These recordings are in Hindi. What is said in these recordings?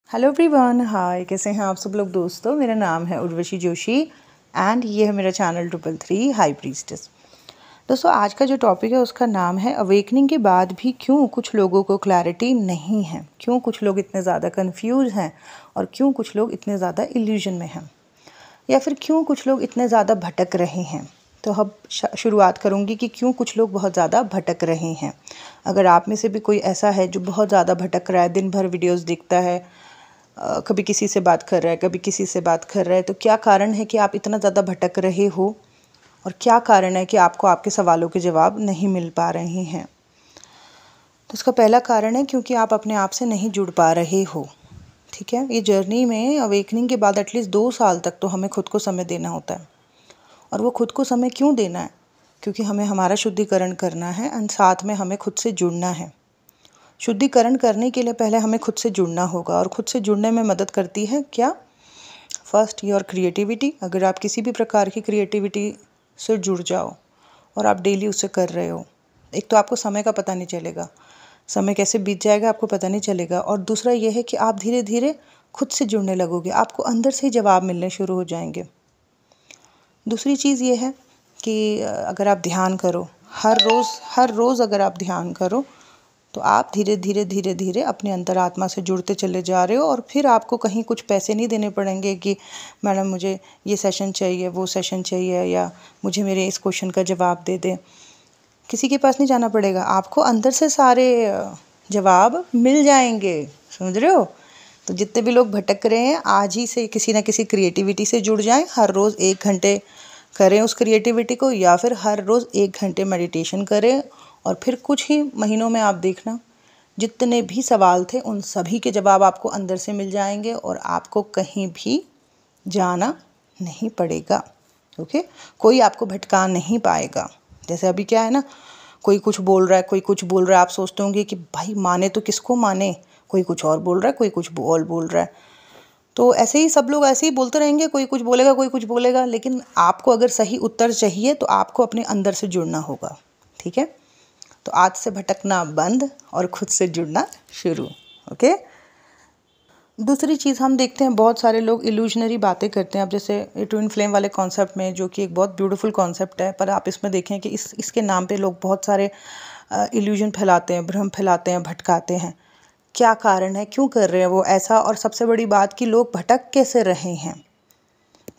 हेलो एवरीवन, हाय, कैसे हैं आप सब लोग दोस्तों। मेरा नाम है उर्वशी जोशी एंड ये है मेरा चैनल 333 हाई प्रीस्टेस। दोस्तों, आज का जो टॉपिक है उसका नाम है अवेकनिंग के बाद भी क्यों कुछ लोगों को क्लैरिटी नहीं है, क्यों कुछ लोग इतने ज़्यादा कंफ्यूज हैं और क्यों कुछ लोग इतने ज़्यादा इल्यूजन में हैं, या फिर क्यों कुछ लोग इतने ज़्यादा भटक रहे हैं। तो अब शुरुआत करूँगी कि क्यों कुछ लोग बहुत ज़्यादा भटक रहे हैं। अगर आप में से भी कोई ऐसा है जो बहुत ज़्यादा भटक रहा है, दिन भर वीडियोज़ देखता है, कभी किसी से बात कर रहा है, कभी किसी से बात कर रहा है, तो क्या कारण है कि आप इतना ज़्यादा भटक रहे हो और क्या कारण है कि आपको आपके सवालों के जवाब नहीं मिल पा रहे हैं। तो इसका पहला कारण है क्योंकि आप अपने आप से नहीं जुड़ पा रहे हो। ठीक है, ये जर्नी में अवेकनिंग के बाद एटलीस्ट 2 साल तक तो हमें खुद को समय देना होता है। और वो खुद को समय क्यों देना है? क्योंकि हमें हमारा शुद्धिकरण करना है और साथ में हमें खुद से जुड़ना है। शुद्धिकरण करने के लिए पहले हमें खुद से जुड़ना होगा और खुद से जुड़ने में मदद करती है क्या? First, your creativity. अगर आप किसी भी प्रकार की क्रिएटिविटी से जुड़ जाओ और आप डेली उससे कर रहे हो, एक तो आपको समय का पता नहीं चलेगा, समय कैसे बीत जाएगा आपको पता नहीं चलेगा। और दूसरा ये है कि आप धीरे धीरे खुद से जुड़ने लगोगे, आपको अंदर से ही जवाब मिलने शुरू हो जाएंगे। दूसरी चीज़ ये है कि अगर आप ध्यान करो, हर रोज़ अगर आप ध्यान करो तो आप धीरे धीरे अपने अंतरात्मा से जुड़ते चले जा रहे हो। और फिर आपको कहीं कुछ पैसे नहीं देने पड़ेंगे कि मैडम मुझे ये सेशन चाहिए, वो सेशन चाहिए, या मुझे मेरे इस क्वेश्चन का जवाब दे दे। किसी के पास नहीं जाना पड़ेगा, आपको अंदर से सारे जवाब मिल जाएंगे। समझ रहे हो? तो जितने भी लोग भटक रहे हैं, आज ही से किसी ना किसी क्रिएटिविटी से जुड़ जाएं। हर रोज़ 1 घंटे करें उस क्रिएटिविटी को, या फिर हर रोज़ 1 घंटे मेडिटेशन करें। और फिर कुछ ही महीनों में आप देखना, जितने भी सवाल थे उन सभी के जवाब आपको अंदर से मिल जाएंगे और आपको कहीं भी जाना नहीं पड़ेगा। ओके, कोई आपको भटका नहीं पाएगा। जैसे अभी क्या है ना, कोई कुछ बोल रहा है, कोई कुछ बोल रहा है, आप सोचते होंगे कि भाई माने तो किसको माने, कोई कुछ और बोल रहा है, कोई कुछ और बोल रहा है। तो ऐसे ही सब लोग ऐसे ही बोलते रहेंगे, कोई कुछ बोलेगा, कोई कुछ बोलेगा। लेकिन आपको अगर सही उत्तर चाहिए तो आपको अपने अंदर से जुड़ना होगा। ठीक है, तो आज से भटकना बंद और खुद से जुड़ना शुरू। ओके। दूसरी चीज़ हम देखते हैं, बहुत सारे लोग इल्यूजनरी बातें करते हैं। अब जैसे ट्विन फ्लेम वाले कॉन्सेप्ट में, जो कि एक बहुत ब्यूटीफुल कॉन्सेप्ट है, पर आप इसमें देखें कि इसके नाम पे लोग बहुत सारे इल्यूजन फैलाते हैं, भ्रम फैलाते हैं, भटकाते हैं। क्या कारण है, क्यों कर रहे हैं वो ऐसा? और सबसे बड़ी बात कि लोग भटक कैसे रहे हैं,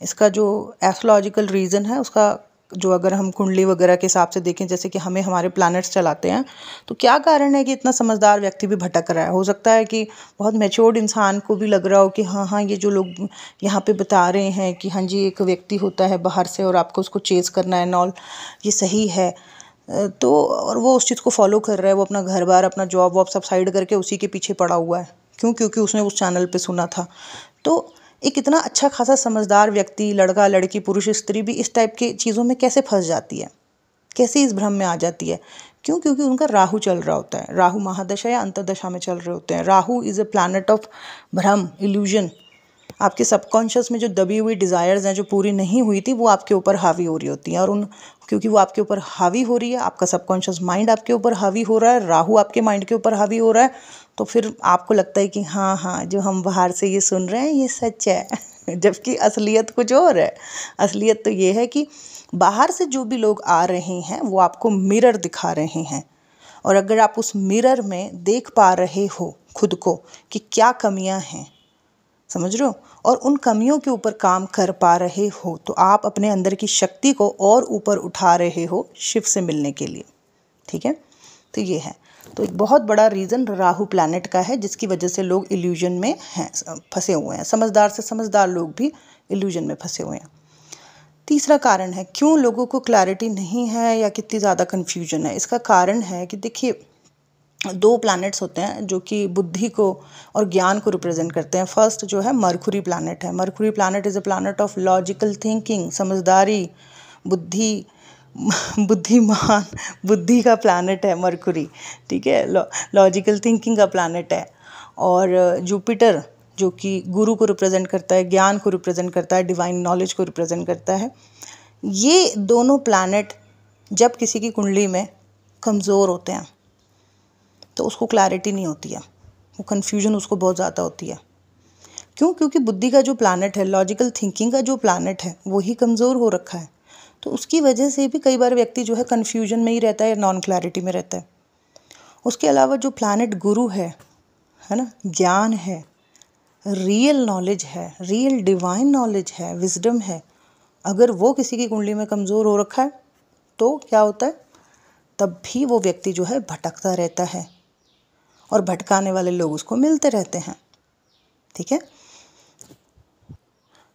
इसका जो एस्ट्रोलॉजिकल रीज़न है उसका, जो अगर हम कुंडली वगैरह के हिसाब से देखें, जैसे कि हमें हमारे प्लैनेट्स चलाते हैं, तो क्या कारण है कि इतना समझदार व्यक्ति भी भटक रहा है? हो सकता है कि बहुत मैच्योर्ड इंसान को भी लग रहा हो कि हाँ, ये जो लोग यहाँ पे बता रहे हैं कि हाँ जी एक व्यक्ति होता है बाहर से और आपको उसको चेज़ करना है नॉल, ये सही है। तो और वो उस चीज़ को फॉलो कर रहा है, वो अपना घर बार, अपना जॉब वॉब सब साइड करके उसी के पीछे पड़ा हुआ है। क्यों? क्योंकि उसने उस चैनल पे सुना था। तो एक इतना अच्छा खासा समझदार व्यक्ति, लड़का लड़की, पुरुष स्त्री भी इस टाइप की चीज़ों में कैसे फंस जाती है, कैसे इस भ्रम में आ जाती है? क्यों? क्योंकि उनका राहु चल रहा होता है, राहु महादशा या अंतर्दशा में चल रहे होते हैं। Rahu is a planet of भ्रम, इल्यूजन। आपके सबकॉन्शियस में जो दबी हुई डिज़ायर्स हैं, जो पूरी नहीं हुई थी, वो आपके ऊपर हावी हो रही होती हैं। और क्योंकि वो आपके ऊपर हावी हो रही है, आपका सबकॉन्शियस माइंड आपके ऊपर हावी हो रहा है, राहु आपके माइंड के ऊपर हावी हो रहा है, तो फिर आपको लगता है कि हाँ, जो हम बाहर से ये सुन रहे हैं ये सच है। जबकि असलियत कुछ और है। असलियत तो ये है कि बाहर से जो भी लोग आ रहे हैं वो आपको मिरर दिखा रहे हैं। और अगर आप उस मिरर में देख पा रहे हो खुद को कि क्या कमियां हैं, समझ रहे हो, और उन कमियों के ऊपर काम कर पा रहे हो, तो आप अपने अंदर की शक्ति को और ऊपर उठा रहे हो शिव से मिलने के लिए। ठीक है, तो ये है। तो एक बहुत बड़ा रीज़न राहु प्लैनेट का है, जिसकी वजह से लोग इल्यूजन में हैं, फंसे हुए हैं। समझदार से समझदार लोग भी इल्यूजन में फंसे हुए हैं। तीसरा कारण है क्यों लोगों को क्लैरिटी नहीं है या कितनी ज़्यादा कन्फ्यूजन है। इसका कारण है कि देखिए, 2 प्लैनेट्स होते हैं जो कि बुद्धि को और ज्ञान को रिप्रेजेंट करते हैं। फर्स्ट जो है मरकुरी प्लैनेट है। Mercury planet is a planet of logical thinking, समझदारी, बुद्धि, बुद्धिमान, बुद्धि का प्लैनेट है मरकुरी। ठीक है, लॉजिकल थिंकिंग का प्लैनेट है। और जुपिटर जो कि गुरु को रिप्रेजेंट करता है, ज्ञान को रिप्रेजेंट करता है, डिवाइन नॉलेज को रिप्रेजेंट करता है। ये दोनों प्लैनेट जब किसी की कुंडली में कमज़ोर होते हैं तो उसको क्लैरिटी नहीं होती है, वो कन्फ्यूजन उसको बहुत ज़्यादा होती है। क्यों? क्योंकि बुद्धि का जो प्लैनेट है, लॉजिकल थिंकिंग का जो प्लैनेट है, वही कमज़ोर हो रखा है। तो उसकी वजह से भी कई बार व्यक्ति जो है कन्फ्यूजन में ही रहता है या नॉन क्लैरिटी में रहता है। उसके अलावा जो प्लैनेट गुरु है ना, ज्ञान है, रियल नॉलेज है, रियल डिवाइन नॉलेज है, विजडम है, अगर वो किसी की कुंडली में कमज़ोर हो रखा है तो क्या होता है? तब भी वो व्यक्ति जो है भटकता रहता है और भटकाने वाले लोग उसको मिलते रहते हैं। ठीक है।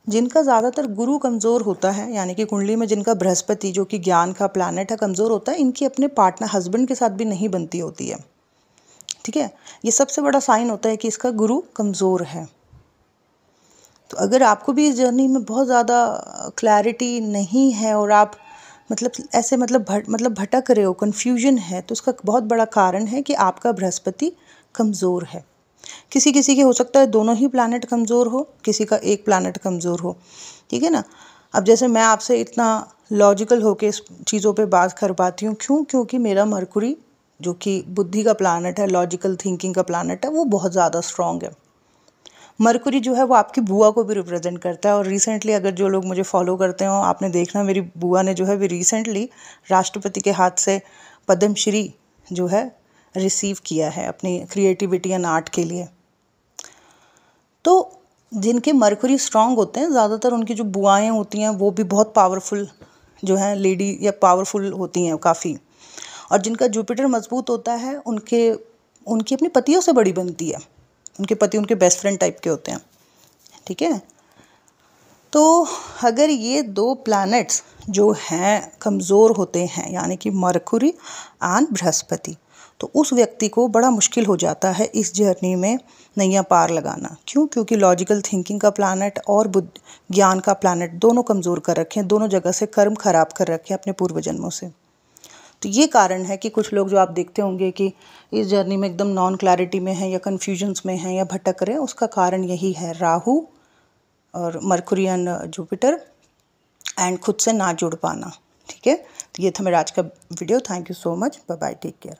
जिनका ज़्यादातर गुरु कमज़ोर होता है, यानी कि कुंडली में जिनका बृहस्पति जो कि ज्ञान का प्लैनेट है कमज़ोर होता है, इनकी अपने पार्टनर हस्बैंड के साथ भी नहीं बनती होती है। ठीक है। ये सबसे बड़ा साइन होता है कि इसका गुरु कमज़ोर है। तो अगर आपको भी इस जर्नी में बहुत ज़्यादा क्लैरिटी नहीं है और आप ऐसे भटक रहे हो, कन्फ्यूजन है, तो उसका बहुत बड़ा कारण है कि आपका बृहस्पति कमज़ोर है। किसी किसी के हो सकता है दोनों ही प्लैनेट कमज़ोर हो, किसी का एक प्लैनेट कमज़ोर हो। ठीक है ना। अब जैसे मैं आपसे इतना लॉजिकल होके इस चीज़ों पे बात कर पाती हूँ, क्यों? क्योंकि मेरा मरकुरी जो कि बुद्धि का प्लैनेट है, लॉजिकल थिंकिंग का प्लैनेट है, वो बहुत ज़्यादा स्ट्रॉन्ग है। मरकुरी जो है वो आपकी बुआ को भी रिप्रेजेंट करता है। और रिसेंटली अगर जो लोग मुझे फॉलो करते हो, आपने देखना मेरी बुआ ने जो है भी रिसेंटली राष्ट्रपति के हाथ से पद्मश्री जो है रिसीव किया है अपनी क्रिएटिविटी एंड आर्ट के लिए। तो जिनके मरकुरी स्ट्रांग होते हैं, ज़्यादातर उनकी जो बुआएं होती हैं वो भी बहुत पावरफुल जो है लेडी या पावरफुल होती हैं काफ़ी। और जिनका जुपिटर मजबूत होता है उनकी अपनी पतियों से बड़ी बनती है। उनके पति उनके बेस्ट फ्रेंड टाइप के होते हैं। ठीक है। तो अगर ये दो प्लैनेट्स जो हैं कमज़ोर होते हैं, यानी कि मरकुरी एंड बृहस्पति, तो उस व्यक्ति को बड़ा मुश्किल हो जाता है इस जर्नी में नैया पार लगाना। क्यों? क्योंकि लॉजिकल थिंकिंग का प्लैनेट और ज्ञान का प्लैनेट दोनों कमज़ोर कर रखे हैं, दोनों जगह से कर्म खराब कर रखे हैं अपने पूर्व जन्मों से। तो ये कारण है कि कुछ लोग जो आप देखते होंगे कि इस जर्नी में एकदम नॉन क्लैरिटी में हैं या कन्फ्यूजन्स में हैं या भटक रहे हैं, उसका कारण यही है, राहु और मरकुरी एंड जुपिटर एंड खुद से ना जुड़ पाना। ठीक है। तो ये था मेरा आज का video. Thank you so much. Bye bye, take care.